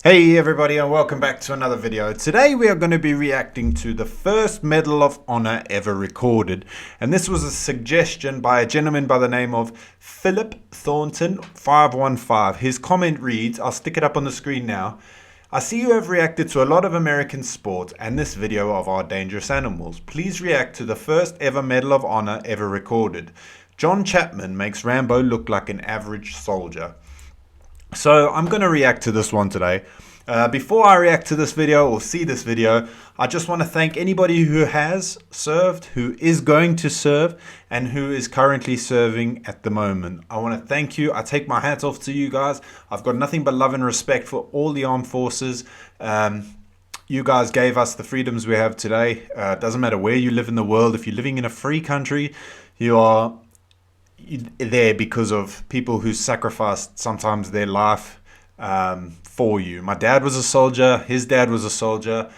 Hey everybody, and welcome back to another video. Today we are going to be reacting to the first Medal of Honor ever recorded, and this was a suggestion by a gentleman by the name of Philip Thornton 515. His comment reads, I'll stick it up on the screen now. I see you have reacted to a lot of American sports and this video of our dangerous animals. Please react to the first ever Medal of Honor ever recorded. John Chapman makes Rambo look like an average soldier. So I'm going to react to this one today. Before I react to this video or see this video, I just want to thank anybody who has served, who is going to serve, and who is currently serving at the moment. I want to thank you. I take my hat off to you guys. I've got nothing but love and respect for all the armed forces. You guys gave us the freedoms we have today. It doesn't matter where you live in the world. If you're living in a free country, you are there because of people who sacrificed sometimes their life for you. My dad was a soldier, his dad was a soldier,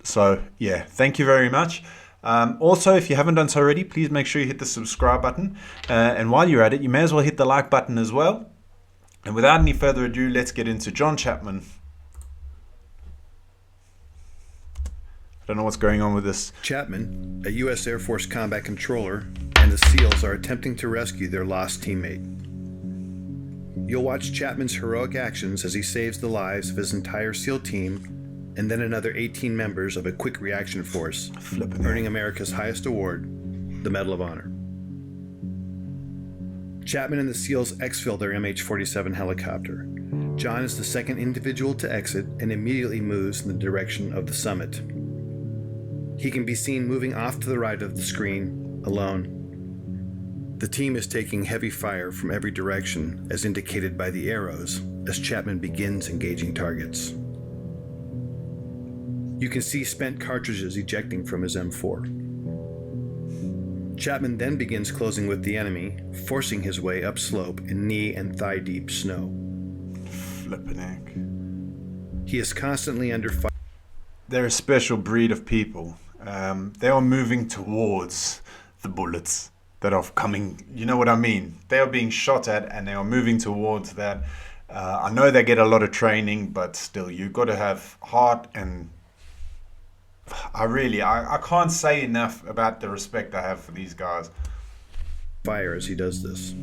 so yeah, thank you very much. Also, if you haven't done so already, please make sure you hit the subscribe button, and while you're at it, you may as well hit the like button as well. And without any further ado, let's get into John Chapman. I don't know what's going on with this. Chapman, a U.S. Air Force combat controller, and the SEALs are attempting to rescue their lost teammate. You'll watch Chapman's heroic actions as he saves the lives of his entire SEAL team and then another 18 members of a quick reaction force, earning America's highest award, the Medal of Honor. Chapman and the SEALs exfil their MH-47 helicopter. John is the second individual to exit and immediately moves in the direction of the summit. He can be seen moving off to the right of the screen, alone. The team is taking heavy fire from every direction, as indicated by the arrows, as Chapman begins engaging targets. You can see spent cartridges ejecting from his M4. Chapman then begins closing with the enemy, forcing his way upslope in knee and thigh-deep snow. Flippin' heck. He is constantly under fire. They're a special breed of people. They are moving towards the bullets that are coming. You know what I mean? They are being shot at and they are moving towards that. I know they get a lot of training, but still, you've got to have heart. And I can't say enough about the respect I have for these guys. Fire as he does this.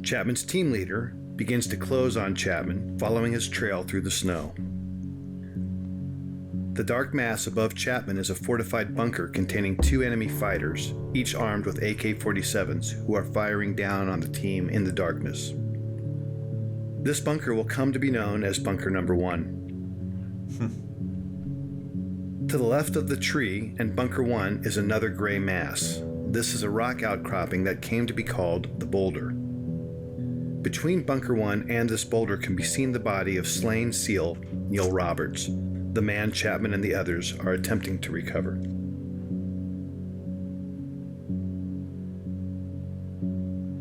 Chapman's team leader begins to close on Chapman, following his trail through the snow. The dark mass above Chapman is a fortified bunker containing two enemy fighters, each armed with AK-47s, who are firing down on the team in the darkness. This bunker will come to be known as Bunker Number 1. To the left of the tree and Bunker 1 is another gray mass. This is a rock outcropping that came to be called the Boulder. Between Bunker 1 and this boulder can be seen the body of slain SEAL Neil Roberts, the man Chapman and the others are attempting to recover.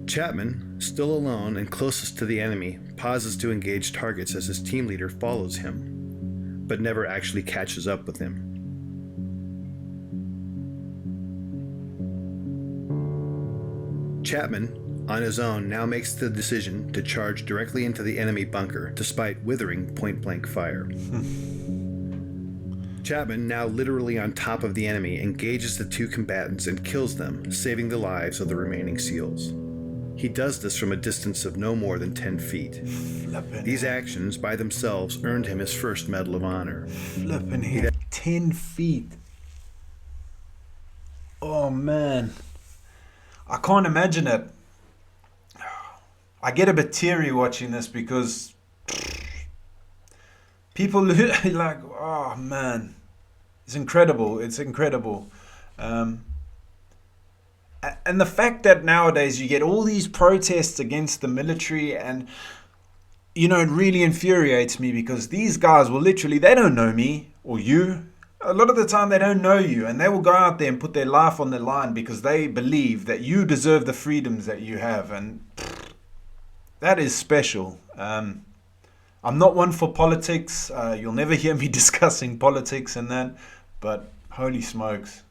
Chapman, still alone and closest to the enemy, pauses to engage targets as his team leader follows him, but never actually catches up with him. Chapman, on his own, now makes the decision to charge directly into the enemy bunker, despite withering point-blank fire. Chapman, now literally on top of the enemy, engages the two combatants and kills them, saving the lives of the remaining SEALs. He does this from a distance of no more than 10 feet. These actions by themselves earned him his first Medal of Honor. Flippin' heck, 10 feet. Oh man, I can't imagine it. I get a bit teary watching this because people like, oh man, it's incredible. It's incredible. And the fact that nowadays you get all these protests against the military, and you know, it really infuriates me because these guys will literally, they don't know me or you. A lot of the time they don't know you, and they will go out there and put their life on the line because they believe that you deserve the freedoms that you have. And that is special. I'm not one for politics. You'll never hear me discussing politics and that, but holy smokes,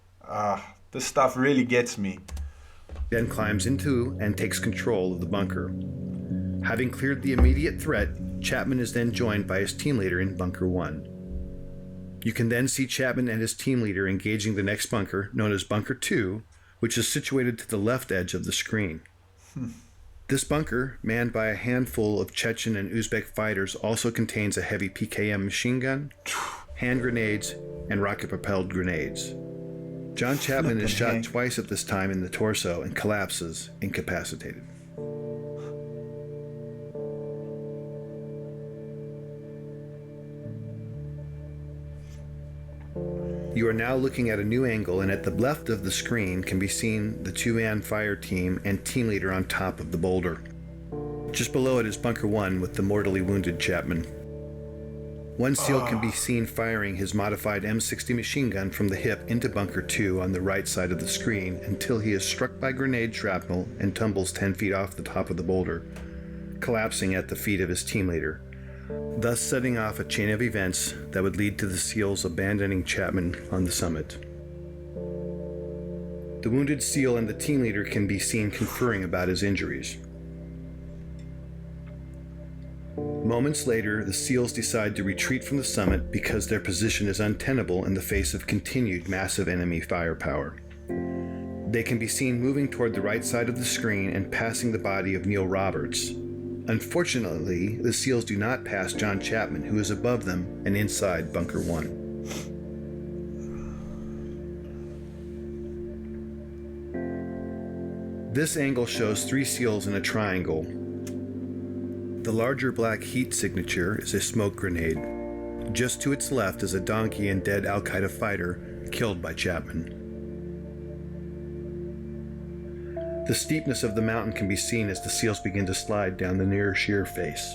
this stuff really gets me. Then climbs into and takes control of the bunker. Having cleared the immediate threat, Chapman is then joined by his team leader in Bunker 1. You can then see Chapman and his team leader engaging the next bunker, known as Bunker 2, which is situated to the left edge of the screen. This bunker, manned by a handful of Chechen and Uzbek fighters, also contains a heavy PKM machine gun, hand grenades, and rocket-propelled grenades. John Chapman is shot twice at this time in the torso and collapses, incapacitated. You are now looking at a new angle, and at the left of the screen can be seen the two-man fire team and team leader on top of the boulder. Just below it is Bunker 1 with the mortally wounded Chapman. One SEAL can be seen firing his modified M60 machine gun from the hip into Bunker 2 on the right side of the screen until he is struck by grenade shrapnel and tumbles 10 feet off the top of the boulder, collapsing at the feet of his team leader, thus setting off a chain of events that would lead to the SEALs abandoning Chapman on the summit. The wounded SEAL and the team leader can be seen conferring about his injuries. Moments later, the SEALs decide to retreat from the summit because their position is untenable in the face of continued massive enemy firepower. They can be seen moving toward the right side of the screen and passing the body of Neil Roberts. Unfortunately, the SEALs do not pass John Chapman, who is above them and inside Bunker 1. This angle shows 3 SEALs in a triangle. The larger black heat signature is a smoke grenade. Just to its left is a donkey and dead Al-Qaeda fighter killed by Chapman. The steepness of the mountain can be seen as the SEALs begin to slide down the near sheer face.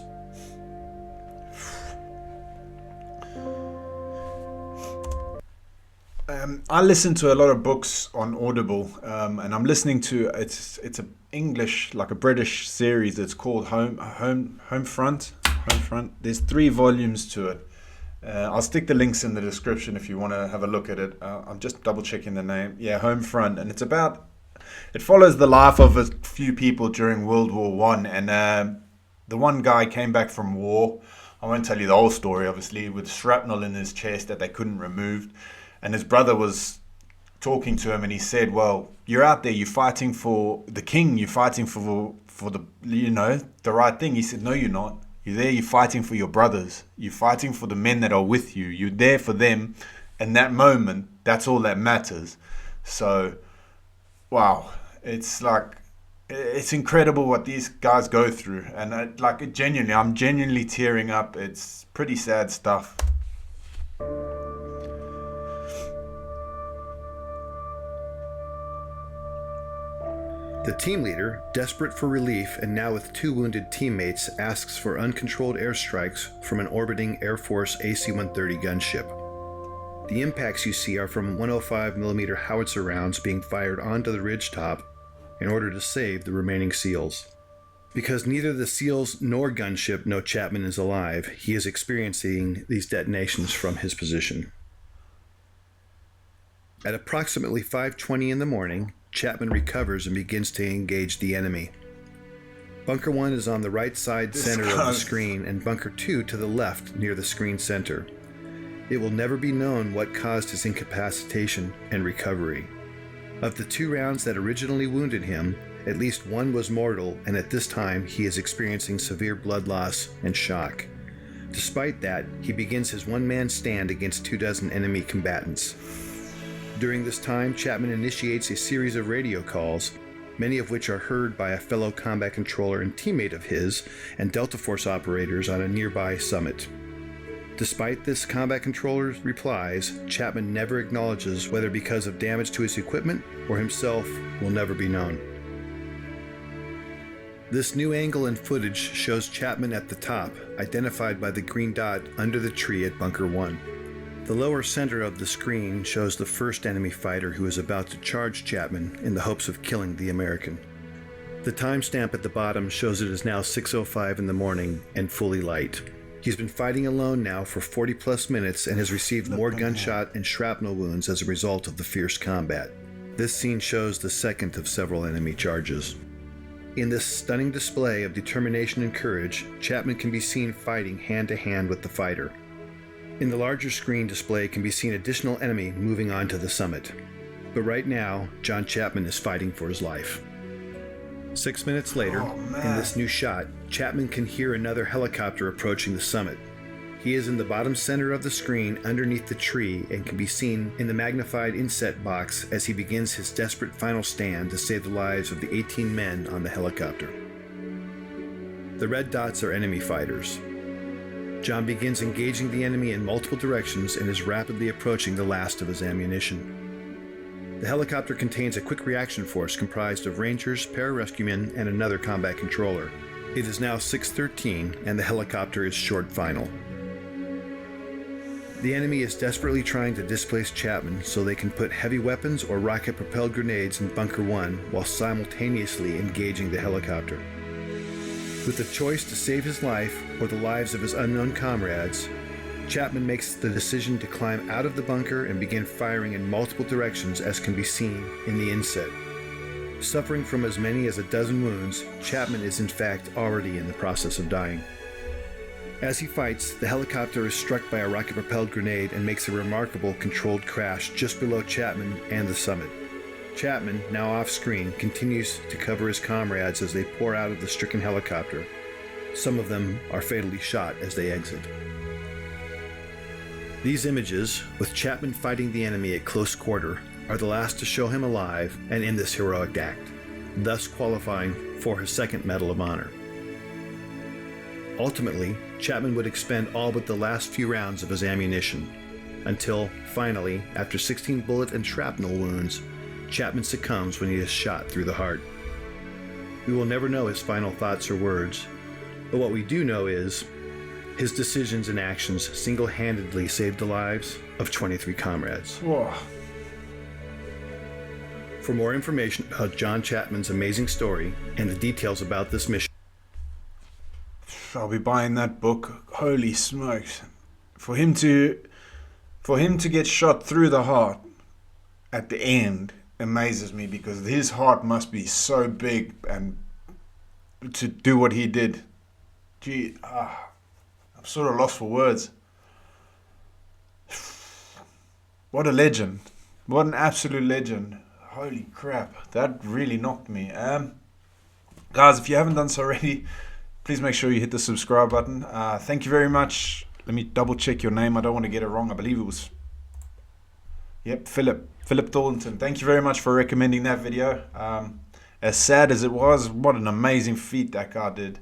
I listen to a lot of books on Audible, and I'm listening to it's a English, like a British series. It's called Homefront. There's 3 volumes to it. I'll stick the links in the description if you want to have a look at it. I'm just double checking the name. Yeah, Homefront, and it follows the life of a few people during World War One, and the one guy came back from war. I won't tell you the whole story, obviously, with shrapnel in his chest that they couldn't remove. And his brother was talking to him, and he said, well, you're out there, you're fighting for the king, you're fighting for the, the right thing. He said, no, you're not. You're there, you're fighting for your brothers. You're fighting for the men that are with you. You're there for them. And that moment, that's all that matters. So, wow, it's incredible what these guys go through. And I'm genuinely tearing up. It's pretty sad stuff. The team leader, desperate for relief and now with 2 wounded teammates, asks for uncontrolled airstrikes from an orbiting Air Force AC-130 gunship. The impacts you see are from 105mm howitzer rounds being fired onto the ridgetop in order to save the remaining SEALs. Because neither the SEALs nor gunship know Chapman is alive, he is experiencing these detonations from his position. At approximately 5:20 in the morning, Chapman recovers and begins to engage the enemy. Bunker 1 is on the right side center of the screen, and Bunker 2 to the left near the screen center. It will never be known what caused his incapacitation and recovery. Of the 2 rounds that originally wounded him, at least 1 was mortal, and at this time he is experiencing severe blood loss and shock. Despite that, he begins his one-man stand against 24 enemy combatants. During this time, Chapman initiates a series of radio calls, many of which are heard by a fellow combat controller and teammate of his and Delta Force operators on a nearby summit. Despite this combat controller's replies, Chapman never acknowledges whether because of damage to his equipment or himself will never be known. This new angle and footage shows Chapman at the top, identified by the green dot under the tree at Bunker 1. The lower center of the screen shows the first enemy fighter who is about to charge Chapman in the hopes of killing the American. The timestamp at the bottom shows it is now 6:05 in the morning and fully light. He's been fighting alone now for 40 plus minutes and has received more gunshot and shrapnel wounds as a result of the fierce combat. This scene shows the second of several enemy charges. In this stunning display of determination and courage, Chapman can be seen fighting hand to hand with the fighter. In the larger screen display can be seen additional enemy moving on to the summit. But right now, John Chapman is fighting for his life. 6 minutes later, in this new shot, Chapman can hear another helicopter approaching the summit. He is in the bottom center of the screen underneath the tree and can be seen in the magnified inset box as he begins his desperate final stand to save the lives of the 18 men on the helicopter. The red dots are enemy fighters. John begins engaging the enemy in multiple directions and is rapidly approaching the last of his ammunition. The helicopter contains a quick reaction force comprised of Rangers, pararescuemen, and another combat controller. It is now 6:13 and the helicopter is short final. The enemy is desperately trying to displace Chapman so they can put heavy weapons or rocket-propelled grenades in Bunker 1 while simultaneously engaging the helicopter. With the choice to save his life or the lives of his unknown comrades, Chapman makes the decision to climb out of the bunker and begin firing in multiple directions as can be seen in the inset. Suffering from as many as a dozen wounds, Chapman is in fact already in the process of dying. As he fights, the helicopter is struck by a rocket-propelled grenade and makes a remarkable controlled crash just below Chapman and the summit. Chapman, now off-screen, continues to cover his comrades as they pour out of the stricken helicopter. Some of them are fatally shot as they exit. These images, with Chapman fighting the enemy at close quarter, are the last to show him alive and in this heroic act, thus qualifying for his second Medal of Honor. Ultimately, Chapman would expend all but the last few rounds of his ammunition, until, finally, after 16 bullet and shrapnel wounds, Chapman succumbs when he is shot through the heart. We will never know his final thoughts or words, but what we do know is his decisions and actions single-handedly saved the lives of 23 comrades. Whoa. For more information about John Chapman's amazing story and the details about this mission, I'll be buying that book. Holy smokes. For him to get shot through the heart at the end amazes me, because his heart must be so big and to do what he did. Gee, I'm sort of lost for words. What a legend. What an absolute legend. Holy crap. That really knocked me. Guys, if you haven't done so already, please make sure you hit the subscribe button. Thank you very much. Let me double check your name. I don't want to get it wrong. I believe it was... Yep, Philip Thornton. Thank you very much for recommending that video. As sad as it was, what an amazing feat that guy did.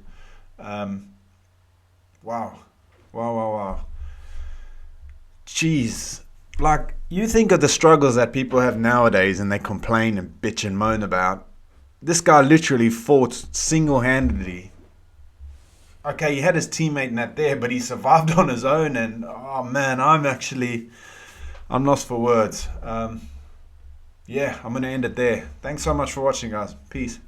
Wow. Jeez. Like, you think of the struggles that people have nowadays and they complain and bitch and moan about. This guy literally fought single-handedly. Okay, he had his teammate Nat there, but he survived on his own, and oh man, I'm lost for words. Yeah, I'm going to end it there. Thanks so much for watching, guys. Peace.